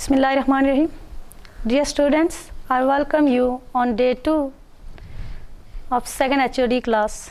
Bismillahirrahmanirrahim. Dear students, I welcome you on day 2 of second HOD class.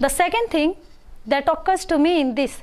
The second thing that occurs to me in this,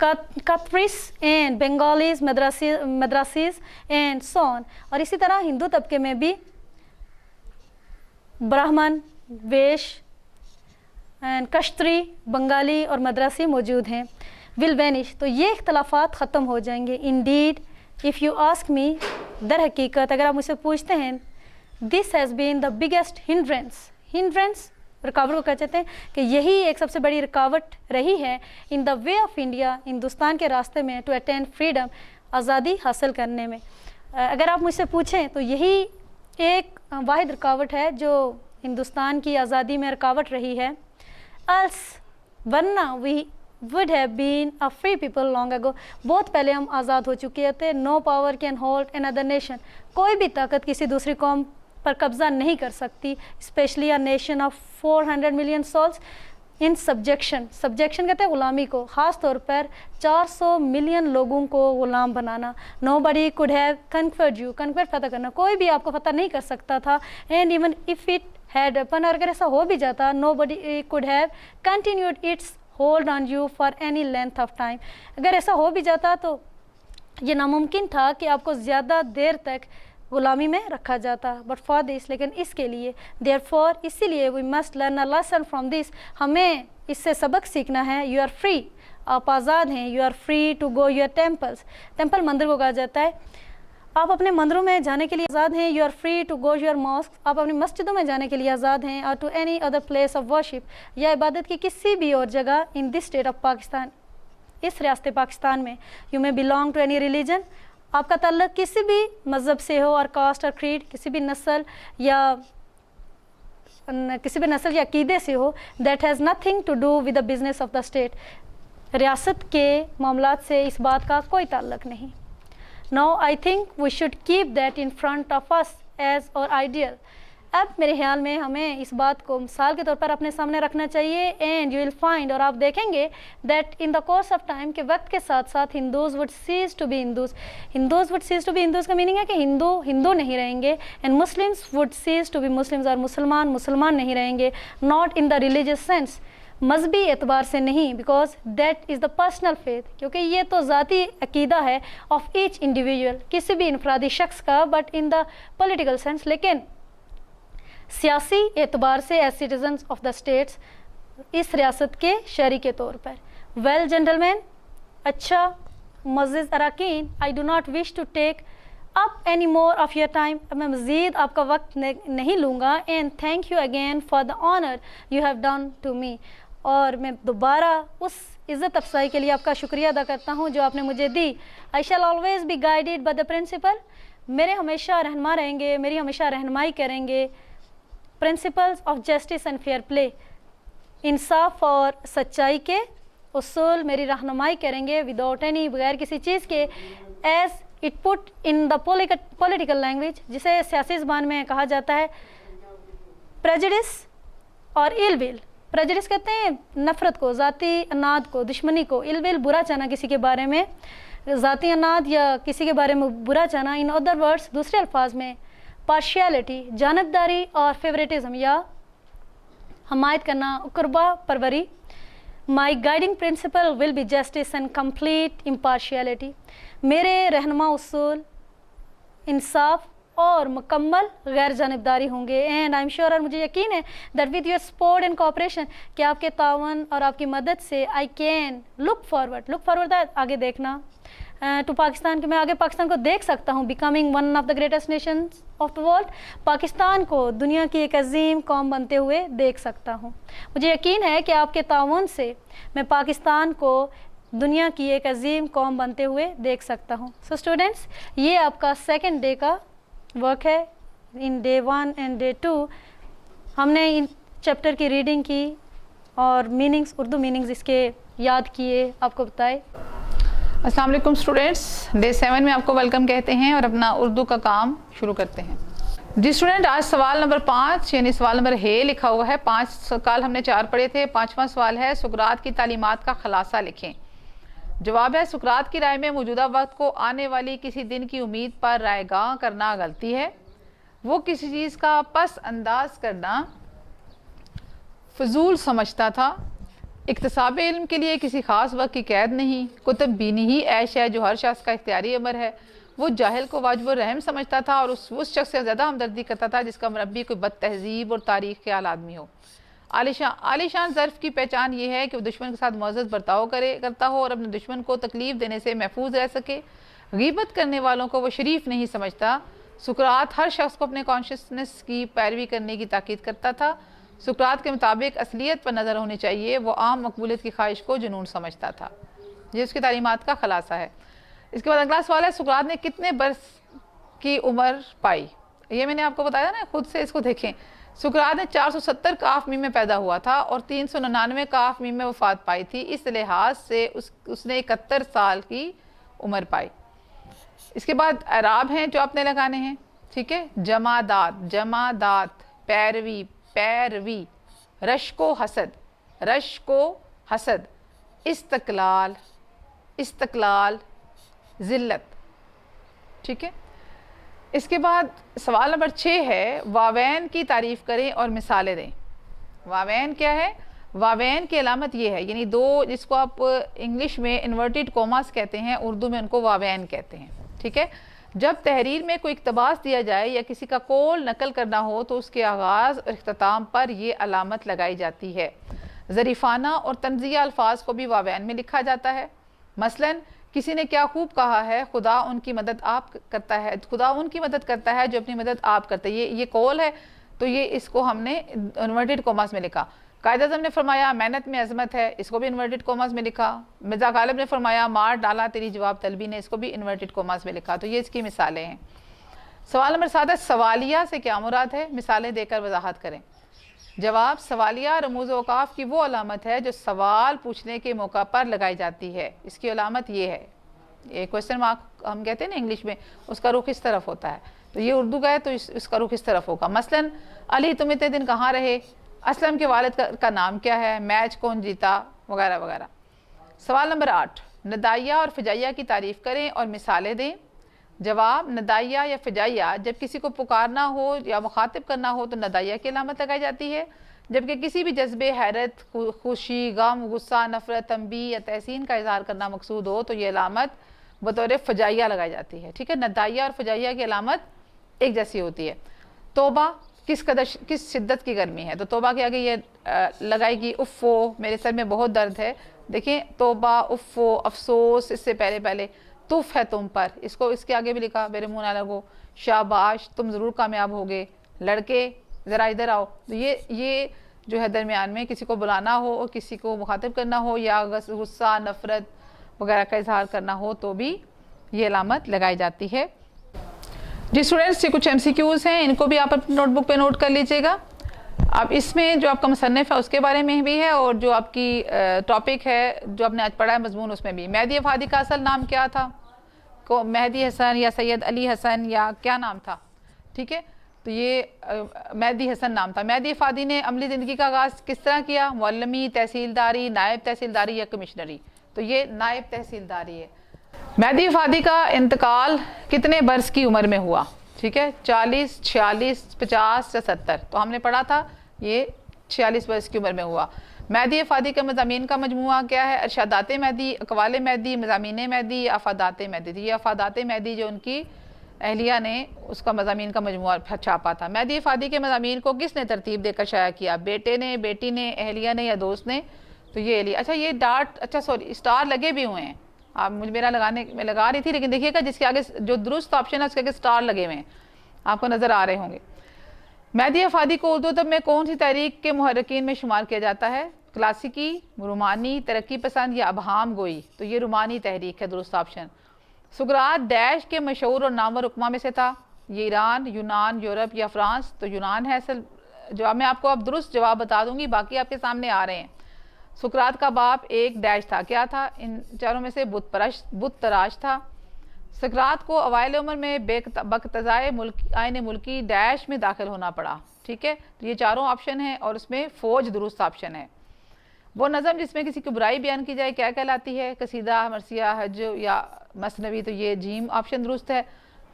Khatris and Bengalis, Madrasis and so on. اور اسی طرح ہندو طبقے میں بھی برہمن، ویش and کشتری، Bengali اور مدراسی موجود ہیں. ول وینش، تو یہ اختلافات ختم ہو جائیں گے. Indeed if you ask me, در حقیقت اگر آپ مجھ سے پوچھتے ہیں، this has been the biggest hindrance رکاوٹ کو کہتے ہیں کہ یہی ایک سب سے بڑی رکاوٹ رہی ہے ان دا وے آف انڈیا، ہندوستان کے راستے میں، ٹو اٹین فریڈم، آزادی حاصل کرنے میں. اگر آپ مجھ سے پوچھیں تو یہی ایک واحد رکاوٹ ہے جو ہندوستان کی آزادی میں رکاوٹ رہی ہے. ورنہ وی would have been a free people long ago. بہت پہلے ہم آزاد ہو چکے تھے. No power can hold another nation. کوئی بھی طاقت کسی دوسری قوم پر قبضہ نہیں کر سکتی. Especially a nation of 400 million souls in subjection. Subjection کہتے ہیں غلامی کو، خاص طور پر 400 ملین لوگوں کو غلام بنانا. Nobody could have conquered you. Conquer فتح کرنا، کوئی بھی آپ کو فتح نہیں کر سکتا تھا. And even if it had happened، اور اگر ایسا ہو بھی جاتا، nobody could have continued its hold on you for any length of time. اگر ایسا ہو بھی جاتا تو یہ ناممکن تھا کہ آپ کو زیادہ دیر تک غلامی میں رکھا جاتا. بٹ فار دس، لیکن اس کے لیے، دیر فور، اسی لیے we must learn a lesson from this, ہمیں اس سے سبق سیکھنا ہے. یو آر فری، آپ آزاد ہیں. You are free to go your temples, temple مندر کو کہا جاتا ہے. آپ اپنے مندروں میں جانے کے لیے آزاد ہیں. You are free to go your mosques, آپ اپنی مسجدوں میں جانے کے لیے آزاد ہیں. اور to any other place of worship, یا عبادت کی کسی بھی اور جگہ in this state of Pakistan, اس ریاست پاکستان میں. یو میں بلانگ ٹو اینی ریلیجن، آپ کا تعلق کسی بھی مذہب سے ہو، اور کاسٹ اور کریڈ، کسی بھی نسل یا عقیدے سے ہو. That has nothing to do with the business of the state. ریاست کے معاملات سے اس بات کا کوئی تعلق نہیں. Now I think we should keep that in front of us as our ideal. اب میرے خیال میں ہمیں اس بات کو مثال کے طور پر اپنے سامنے رکھنا چاہیے. And you will find، اور آپ دیکھیں گے that in the course of time، کہ وقت کے ساتھ ساتھ Hindus would cease to be Hindus. Hindus would cease to be Hindus کا میننگ ہے کہ ہندو نہیں رہیں گے. And Muslims would cease to be Muslims، اور مسلمان نہیں رہیں گے. Not in the religious sense، مذہبی اعتبار سے نہیں، because that is the personal faith, کیونکہ یہ تو ذاتی عقیدہ ہے آف ایچ انڈیویژل، کسی بھی انفرادی شخص کا. But in the political sense, لیکن سیاسی اعتبار سے as citizens of the states, اس ریاست کے شہری کے طور پر. ویل جنٹلمین، اچھا معزز اراکین، I do not wish to take up any more of your time. اب میں مزید آپ کا وقت نہیں لوں گا. And thank you again for the honour you have done to me. اور میں دوبارہ اس عزت افزائی کے لیے آپ کا شکریہ ادا کرتا ہوں جو آپ نے مجھے دی. I shall always be guided by the principle, میرے ہمیشہ رہنما رہیں گے، میری ہمیشہ رہنمائی کریں گے principles of justice and fair play, انصاف اور سچائی کے اصول میری رہنمائی کریں گے وداؤٹ اینی، بغیر کسی چیز کے. As it put in the political language, جسے سیاسی زبان میں کہا جاتا ہے پریجڈس اور ایل ویل. پریجڈس کہتے ہیں نفرت کو، ذاتی اناد کو، دشمنی کو. ایل ویل برا چاہنا کسی کے بارے میں، ذاتی اناد یا کسی کے بارے میں برا چاہنا. ان ادر ورڈس، دوسرے الفاظ میں، پارشیلٹی، جانبداری اور فیوریٹزم یا حمایت کرنا، قربا پروری. My guiding principle will be justice and complete impartiality. میرے رہنما اصول انصاف اور مکمل غیر جانبداری ہوں گے. اینڈ آئی ایم شیور، اور مجھے یقین ہے that with your support and cooperation, کہ آپ کے تعاون اور آپ کی مدد سے آئی کین لک فارورڈ آگے دیکھنا ٹو پاکستان، کہ میں آگے پاکستان کو دیکھ سکتا ہوں becoming one of the greatest nations of the world. Pakistan کو دنیا کی ایک عظیم قوم بنتے ہوئے دیکھ سکتا ہوں. مجھے یقین ہے کہ آپ کے تعاون سے میں پاکستان کو دنیا کی ایک عظیم قوم بنتے ہوئے دیکھ سکتا ہوں. سو اسٹوڈینٹس، یہ آپ کا سیکنڈ ڈے کا ورک ہے. ان ڈے 1 اینڈ ڈے 2 ہم نے ان چیپٹر کی ریڈنگ کی اور میننگز، اردو میننگز اس کے یاد کیے، آپ کو بتائے. السلام علیکم اسٹوڈینٹس، ڈے 7 میں آپ کو ویلکم کہتے ہیں اور اپنا اردو کا کام شروع کرتے ہیں. جی اسٹوڈنٹ، آج سوال نمبر 5 یعنی سوال نمبر ہے لکھا ہوا ہے. 5 کال ہم نے 4 پڑھے تھے. 5واں سوال ہے سقراط کی تعلیمات کا خلاصہ لکھیں. جواب ہے سقراط کی رائے میں موجودہ وقت کو آنے والی کسی دن کی امید پر رائے گاہ کرنا غلطی ہے. وہ کسی چیز کا پس انداز کرنا فضول سمجھتا تھا اکتساب علم کے لیے کسی خاص وقت کی قید نہیں، کتب بینی ہی عیش ہے جو ہر شخص کا اختیاری امر ہے۔ وہ جاہل کو واجب الرحم سمجھتا تھا اور اس شخص سے زیادہ ہمدردی کرتا تھا جس کا مربی کوئی بد تہذیب اور تاریخ خیال آدمی ہو۔ عالی شان ظرف کی پہچان یہ ہے کہ وہ دشمن کے ساتھ معزز برتاؤ کرتا ہو اور اپنے دشمن کو تکلیف دینے سے محفوظ رہ سکے۔ غیبت کرنے والوں کو وہ شریف نہیں سمجھتا۔ سقراط ہر شخص کو اپنے کانشسنس کی پیروی کرنے کی تاکید کرتا تھا۔ سقراط کے مطابق اصلیت پر نظر ہونی چاہیے، وہ عام مقبولیت کی خواہش کو جنون سمجھتا تھا۔ یہ اس کی تعلیمات کا خلاصہ ہے۔ اس کے بعد اگلا سوال ہے، سقراط نے کتنے برس کی عمر پائی؟ یہ میں نے آپ کو بتایا نا، خود سے اس کو دیکھیں۔ سقراط نے 470 کاف میم میں پیدا ہوا تھا اور 399 کاف میم میں وفات پائی تھی۔ اس لحاظ سے اس نے 71 سال کی عمر پائی۔ اس کے بعد اعراب ہیں جو آپ نے لگانے ہیں، ٹھیک ہے۔ جمادات، پیروی، رشک و حسد، استقلال، ذلت، ٹھیک ہے۔ اس کے بعد سوال نمبر 6 ہے، واوین کی تعریف کریں اور مثالیں دیں۔ واوین کیا ہے؟ واوین کی علامت یہ ہے، یعنی دو، جس کو آپ انگلش میں انورٹڈ کوماس کہتے ہیں، اردو میں ان کو واوین کہتے ہیں، ٹھیک ہے۔ جب تحریر میں کوئی اقتباس دیا جائے یا کسی کا قول نقل کرنا ہو تو اس کے آغاز اور اختتام پر یہ علامت لگائی جاتی ہے۔ ظریفانہ اور طنزیہ الفاظ کو بھی واوین میں لکھا جاتا ہے۔ مثلاً کسی نے کیا خوب کہا ہے، خدا ان کی مدد کرتا ہے جو اپنی مدد آپ کرتے ہیں۔ یہ قول ہے، تو یہ اس کو ہم نے انورٹڈ کوماس میں لکھا۔ قائد اعظم نے فرمایا محنت میں عظمت ہے، اس کو بھی انورٹڈ کوماس میں لکھا۔ مرزا غالب نے فرمایا مار ڈالا تیری جواب طلبی نے، اس کو بھی انورٹڈ کوماس میں لکھا۔ تو یہ اس کی مثالیں ہیں۔ سوال نمبر 7 ہے، سوالیہ سے کیا مراد ہے؟ مثالیں دے کر وضاحت کریں۔ جواب، سوالیہ رموز و اوقاف کی وہ علامت ہے جو سوال پوچھنے کے موقع پر لگائی جاتی ہے۔ اس کی علامت یہ ہے، یہ کوسچن مارک ہم کہتے ہیں نا انگلش میں، اس کا رخ اس طرف ہوتا ہے، تو یہ اردو کا ہے تو اس کا رخ اس طرف ہوگا۔ مثلاً علی تم اتنے دن کہاں رہے، اسلم کے والد کا نام کیا ہے، میچ کون جیتا، وغیرہ وغیرہ۔ سوال نمبر 8، ندائیہ اور فجائیہ کی تعریف کریں اور مثالیں دیں۔ جواب، ندائیہ یا فجائیہ جب کسی کو پکارنا ہو یا مخاطب کرنا ہو تو ندائیہ کی علامت لگائی جاتی ہے، جبکہ کسی بھی جذبے، حیرت، خوشی، غم، غصہ، نفرت، تنبیہ یا تحسین کا اظہار کرنا مقصود ہو تو یہ علامت بطور فجائیہ لگائی جاتی ہے، ٹھیک ہے۔ ندائیہ اور فجائیہ کی علامت ایک جیسی ہوتی ہے۔ توبہ کس شدت کی گرمی ہے، تو توبہ کے آگے یہ لگائے گی افو، میرے سر میں بہت درد ہے۔ دیکھیں توبہ، افو، افسوس، اس سے پہلے تف ہے تم پر، اس کے آگے بھی لکھا میرے منہ نہ لگو، شاباش تم ضرور کامیاب ہوگے، لڑکے ذرا ادھر آؤ۔ تو یہ جو ہے درمیان میں کسی کو بلانا ہو اور کسی کو مخاطب کرنا ہو یا غصہ، نفرت وغیرہ کا اظہار کرنا ہو تو بھی یہ علامت لگائی جاتی ہے۔ جی اسٹوڈنٹس، یہ کچھ MCQs ہیں، ان کو بھی آپ اپنی نوٹ بک پہ نوٹ کر لیجئے گا۔ اب اس میں جو آپ کا مصنف ہے اس کے بارے میں بھی ہے اور جو آپ کی ٹاپک ہے جو آپ نے آج پڑھا ہے مضمون، اس میں بھی۔ مہدی افادی کا اصل نام کیا تھا؟ مہدی حسن یا سید علی حسن یا کیا نام تھا؟ ٹھیک ہے، تو یہ مہدی حسن نام تھا۔ مہدی افادی نے عملی زندگی کا آغاز کس طرح کیا؟ معلمی، تحصیلداری، نائب تحصیلداری یا کمشنری؟ تو یہ نائب تحصیلداری ہے۔ مہدی افادی کا انتقال کتنے برس کی عمر میں ہوا؟ ٹھیک ہے، 40، 46، 50 یا 70؟ تو ہم نے پڑھا تھا یہ 46 برس کی عمر میں ہوا۔ مہدی افادی کے مضامین کا مجموعہ کیا ہے؟ ارشادات مہدی، اقوال مہدی، مضامین مہدی، افادات مہدی۔ یہ افادات مہدی جو ان کی اہلیہ نے اس کا مضامین کا مجموعہ چھاپا تھا۔ مہدی افادی کے مضامین کو کس نے ترتیب دے کر شائع کیا؟ بیٹے نے، بیٹی نے، اہلیہ نے یا دوست نے؟ تو یہ اہلیہ۔ اچھا یہ اسٹار لگے بھی ہوئے ہیں، آپ میرا میں لگا رہی تھی لیکن دیکھیے گا جس کے آگے جو درست آپشن ہے اس کے آگے اسٹار لگے ہوئے ہیں، آپ کو نظر آ رہے ہوں گے۔ مہدی افادی کو اردو ادب میں کون سی تحریک کے محرکین میں شمار کیا جاتا ہے؟ کلاسیکی، رومانی، ترقی پسند یا ابہام گوئی؟ تو یہ رومانی تحریک ہے درست آپشن۔ سقراط ڈیش کے مشہور اور نامور حکما میں سے تھا؟ یہ ایران، یونان، یورپ یا فرانس؟ تو یونان ہے اصل جواب۔ میں آپ کو اب درست جواب بتا دوں گی، باقی آپ کے سامنے آ رہے ہیں۔ سقراط کا باپ ایک ڈیش تھا، کیا تھا؟ ان چاروں میں سے بت تراش تھا۔ سقراط کو اوائل عمر میں باقتضائے آئین ملکی ڈیش میں داخل ہونا پڑا، ٹھیک ہے۔ تو یہ چاروں آپشن ہیں اور اس میں فوج درست آپشن ہے۔ وہ نظم جس میں کسی کی برائی بیان کی جائے کیا کہلاتی ہے؟ قصیدہ، مرثیہ، حج یا مثنوی؟ تو یہ جیم آپشن درست ہے۔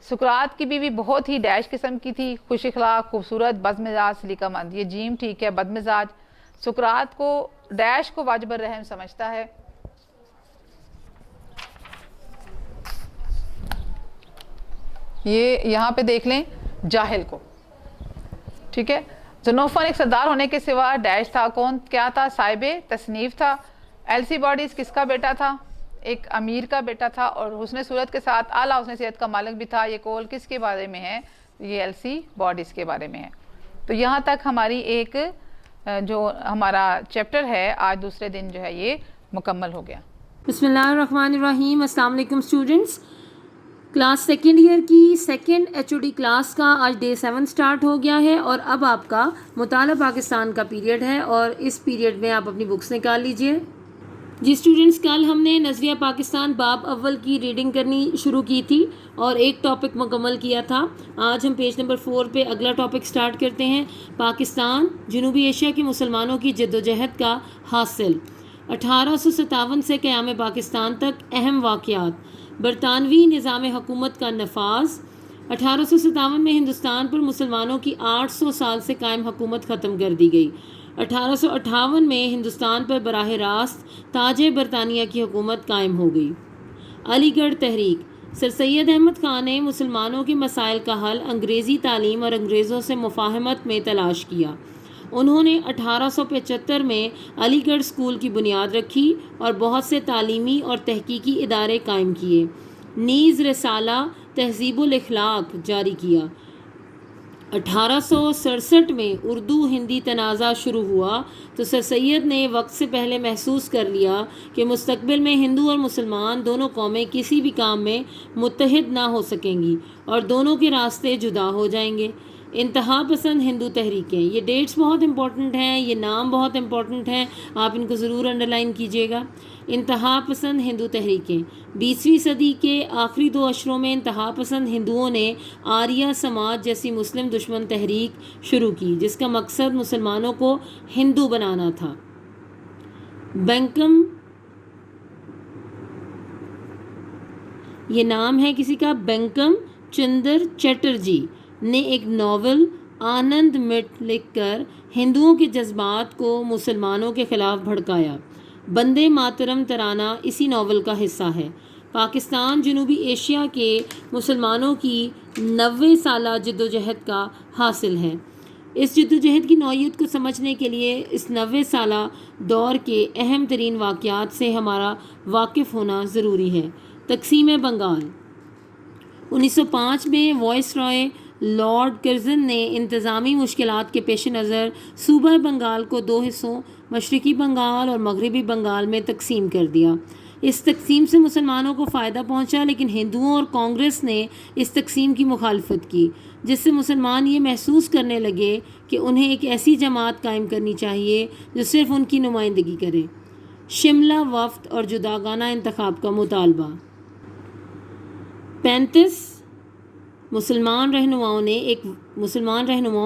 سقراط کی بیوی بہت ہی ڈیش قسم کی تھی، خوش اخلاق، خوبصورت، بدمزاج، سلیقہ مند؟ یہ جیم ٹھیک ہے، بدمزاج۔ سقراط کو ڈیش کو واجب الرحم سمجھتا ہے؟ یہ یہاں پہ دیکھ لیں جاہل کو. ٹھیک ہے. زنوفن ایک سردار ہونے کے سوا ڈیش تھا. کون کیا تھا؟ صاحب تصنیف تھا. السیباڈیس کس کا بیٹا تھا؟ ایک امیر کا بیٹا تھا اور حسن صورت کے ساتھ اعلیٰ حسن صحت کا مالک بھی تھا. یہ قول کس کے بارے میں ہے؟ یہ السیباڈیس کے بارے میں ہے. تو یہاں تک ہماری ایک جو ہمارا چیپٹر ہے آج دوسرے دن جو ہے یہ مکمل ہو گیا. بسم اللہ الرحمن الرحیم. السلام علیکم اسٹوڈنٹس. کلاس سیکنڈ ایئر کی سیکنڈ HOD کلاس کا آج ڈے 7 سٹارٹ ہو گیا ہے اور اب آپ کا مطالعہ پاکستان کا پیریڈ ہے اور اس پیریڈ میں آپ اپنی بکس نکال لیجئے. جی اسٹوڈنٹس، کل ہم نے نظریہ پاکستان باب اول کی ریڈنگ کرنی شروع کی تھی اور ایک ٹاپک مکمل کیا تھا. آج ہم پیج نمبر 4 پہ اگلا ٹاپک سٹارٹ کرتے ہیں. پاکستان جنوبی ایشیا کے مسلمانوں کی جدوجہد کا حاصل. 1857 سے قیام پاکستان تک اہم واقعات. برطانوی نظام حکومت کا نفاذ. 1857 میں ہندوستان پر مسلمانوں کی 800 سال سے قائم حکومت ختم کر دی گئی. 1858 میں ہندوستان پر براہ راست تاج برطانیہ کی حکومت قائم ہو گئی. علی گڑھ تحریک. سر سید احمد خان نے مسلمانوں کے مسائل کا حل انگریزی تعلیم اور انگریزوں سے مفاہمت میں تلاش کیا. انہوں نے 1875 میں علی گڑھ اسکول کی بنیاد رکھی اور بہت سے تعلیمی اور تحقیقی ادارے قائم کیے. نیز رسالہ تہذیب الاخلاق جاری کیا. 1867 میں اردو ہندی تنازع شروع ہوا تو سر سید نے وقت سے پہلے محسوس کر لیا کہ مستقبل میں ہندو اور مسلمان دونوں قومیں کسی بھی کام میں متحد نہ ہو سکیں گی اور دونوں کے راستے جدا ہو جائیں گے. انتہا پسند ہندو تحریکیں. یہ ڈیٹس بہت امپورٹنٹ ہیں، یہ نام بہت امپورٹنٹ ہیں، آپ ان کو ضرور انڈرلائن کیجیے گا. انتہا پسند ہندو تحریکیں. 20ویں صدی کے آخری 2 اشروں میں انتہا پسند ہندوؤں نے آریہ سماج جیسی مسلم دشمن تحریک شروع کی جس کا مقصد مسلمانوں کو ہندو بنانا تھا. بنکم، یہ نام ہے کسی کا، بنکم چندر چیٹرجی نے ایک ناول آنند مٹ لکھ کر ہندوؤں کے جذبات کو مسلمانوں کے خلاف بھڑکایا. بندے ماترم ترانہ اسی ناول کا حصہ ہے. پاکستان جنوبی ایشیا کے مسلمانوں کی 90 سالہ جدوجہد کا حاصل ہے. اس جدوجہد کی نوعیت کو سمجھنے کے لیے اس 90 سالہ دور کے اہم ترین واقعات سے ہمارا واقف ہونا ضروری ہے. تقسیم بنگال. 1905 میں وائس رائے لارڈ کرزن نے انتظامی مشکلات کے پیش نظر صوبہ بنگال کو 2 حصوں مشرقی بنگال اور مغربی بنگال میں تقسیم کر دیا. اس تقسیم سے مسلمانوں کو فائدہ پہنچا لیکن ہندوؤں اور کانگریس نے اس تقسیم کی مخالفت کی جس سے مسلمان یہ محسوس کرنے لگے کہ انہیں ایک ایسی جماعت قائم کرنی چاہیے جو صرف ان کی نمائندگی کرے. شملہ وفد اور جداگانہ انتخاب کا مطالبہ. 35 مسلمان رہنماؤں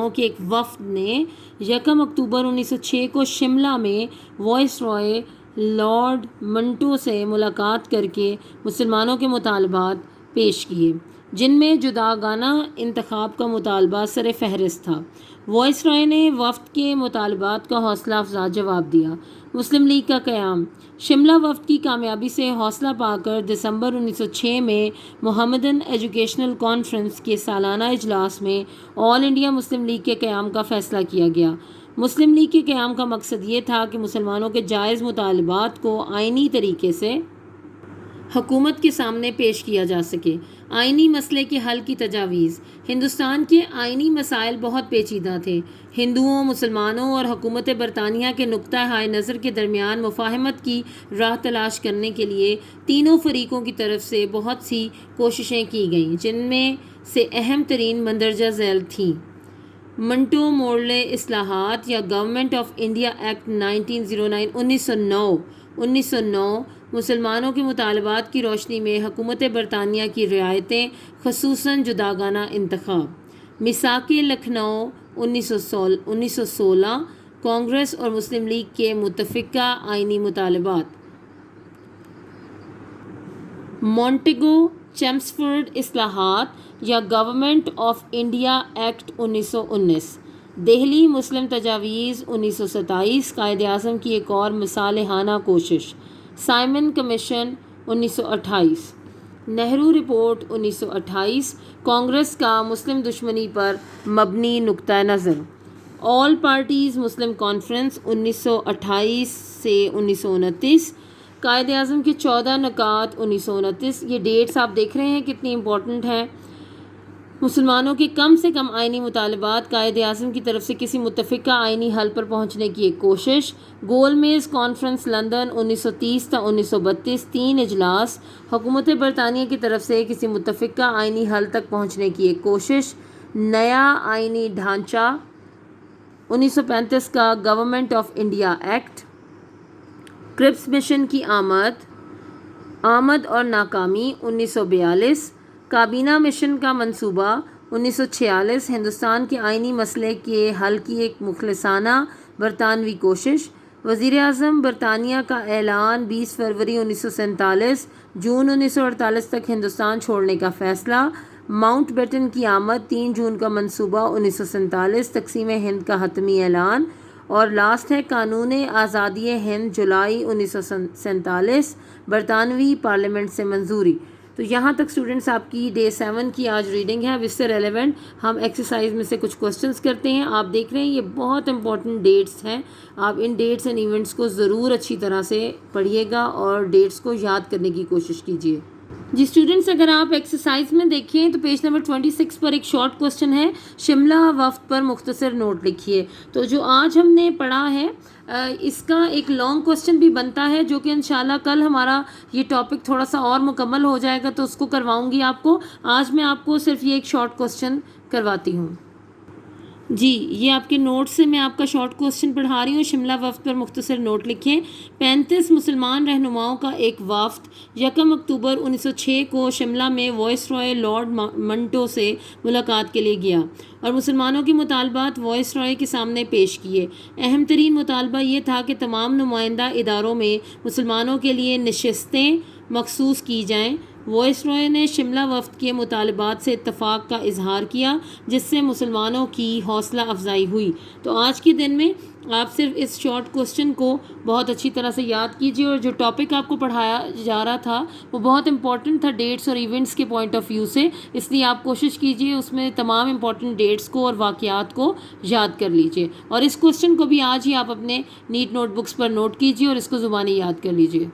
کے ایک وفد نے 1 اکتوبر 1906 کو شملہ میں وائس رائے لارڈ منٹو سے ملاقات کر کے مسلمانوں کے مطالبات پیش کیے جن میں جداگانہ انتخاب کا مطالبہ سر فہرست تھا. وائس رائے نے وفد کے مطالبات کا حوصلہ افزا جواب دیا. مسلم لیگ کا قیام. شملہ وفد کی کامیابی سے حوصلہ پا کر دسمبر 1906 میں محمدن ایجوکیشنل کانفرنس کے سالانہ اجلاس میں آل انڈیا مسلم لیگ کے قیام کا فیصلہ کیا گیا. مسلم لیگ کے قیام کا مقصد یہ تھا کہ مسلمانوں کے جائز مطالبات کو آئینی طریقے سے حکومت کے سامنے پیش کیا جا سکے. آئینی مسئلے کے حل کی تجاویز. ہندوستان کے آئینی مسائل بہت پیچیدہ تھے. ہندوؤں، مسلمانوں اور حکومت برطانیہ کے نقطہ ہائے نظر کے درمیان مفاہمت کی راہ تلاش کرنے کے لیے تینوں فریقوں کی طرف سے بہت سی کوششیں کی گئیں جن میں سے اہم ترین مندرجہ ذیل تھیں. منٹو مورلے اصلاحات یا گورنمنٹ آف انڈیا ایکٹ 1909 مسلمانوں کے مطالبات کی روشنی میں حکومت برطانیہ کی رعایتیں خصوصاً جداگانہ انتخاب. میثاق لکھنؤ 1916 کانگریس اور مسلم لیگ کے متفقہ آئینی مطالبات. مونٹیگو چیمسفورڈ اصلاحات یا Government of India Act 1919 Delhi مسلم تجاویز 1927 قائد اعظم کی ایک اور مصالحانہ کوشش، Simon Commission 1928، Nehru Report 1928 Congress کا مسلم دشمنی پر مبنی نقطہ نظر، آل پارٹیز مسلم کانفرنس 1928 سے 1929، قائد اعظم کے 14 نکات 1929۔ یہ ڈیٹس آپ دیکھ رہے ہیں کتنی امپورٹنٹ ہیں۔ مسلمانوں کے کم سے کم آئینی مطالبات، قائد اعظم کی طرف سے کسی متفقہ آئینی حل پر پہنچنے کی ایک کوشش، گول میز کانفرنس لندن 1930 تا 1932 3 اجلاس، حکومت برطانیہ کی طرف سے کسی متفقہ آئینی حل تک پہنچنے کی ایک کوشش، نیا آئینی ڈھانچہ 1935 کا Government of India Act, Cripps Mission کی آمد اور ناکامی 1942، کابینہ مشن کا منصوبہ 1946، ہندوستان کے آئینی مسئلے کے حل کی ایک مخلصانہ برطانوی کوشش، وزیر اعظم برطانیہ کا اعلان 20 فروری 1947، جون 1948 تک ہندوستان چھوڑنے کا فیصلہ، ماؤنٹ بیٹن کی آمد 3 جون کا منصوبہ 1947، تقسیم ہند کا حتمی اعلان، اور لاسٹ ہے قانون آزادی ہند جولائی 1947، برطانوی پارلیمنٹ سے منظوری۔ تو یہاں تک اسٹوڈنٹس آپ کی ڈے 7 کی آج ریڈنگ ہے۔ اب اس سے ریلیونٹ ہم ایکسرسائز میں سے کچھ کوسچنس کرتے ہیں۔ آپ دیکھ رہے ہیں یہ بہت امپورٹنٹ ڈیٹس ہیں، آپ ان ڈیٹس اینڈ ایونٹس کو ضرور اچھی طرح سے پڑھیے گا اور ڈیٹس کو یاد کرنے کی کوشش کیجیے۔ جی اسٹوڈنٹس، اگر آپ ایکسرسائز میں دیکھیں تو پیج نمبر 26 پر ایک شارٹ کوسچن ہے، شملہ وفد پر مختصر نوٹ لکھیے۔ تو جو آج ہم نے پڑھا ہے اس کا ایک لانگ کوسچن بھی بنتا ہے، جو کہ انشاءاللہ کل ہمارا یہ ٹاپک تھوڑا سا اور مکمل ہو جائے گا تو اس کو کرواؤں گی آپ کو۔ آج میں آپ کو صرف یہ ایک شارٹ کوسچن کرواتی ہوں۔ جی یہ آپ کے نوٹ سے میں آپ کا شارٹ کوسچن پڑھا رہی ہوں، شملہ وفد پر مختصر نوٹ لکھیں۔ 35 مسلمان رہنماؤں کا ایک وفد 1 اکتوبر 1906 کو شملہ میں وائس رائے لارڈ منٹو سے ملاقات کے لیے گیا اور مسلمانوں کے مطالبات وائس رائے کے سامنے پیش کیے۔ اہم ترین مطالبہ یہ تھا کہ تمام نمائندہ اداروں میں مسلمانوں کے لیے نشستیں مخصوص کی جائیں۔ وائس رائے نے شملہ وفد کے مطالبات سے اتفاق کا اظہار کیا، جس سے مسلمانوں کی حوصلہ افزائی ہوئی۔ تو آج کے دن میں آپ صرف اس شارٹ کوسچن کو بہت اچھی طرح سے یاد کیجیے، اور جو ٹاپک آپ کو پڑھایا جا رہا تھا وہ بہت امپورٹنٹ تھا ڈیٹس اور ایونٹس کے پوائنٹ آف ویو سے، اس لیے آپ کوشش کیجیے اس میں تمام امپورٹنٹ ڈیٹس کو اور واقعات کو یاد کر لیجیے، اور اس کوسچن کو بھی آج ہی آپ اپنے نیٹ نوٹ بکس پر نوٹ کیجیے اور اس کو زبانی یاد کر لیجیے۔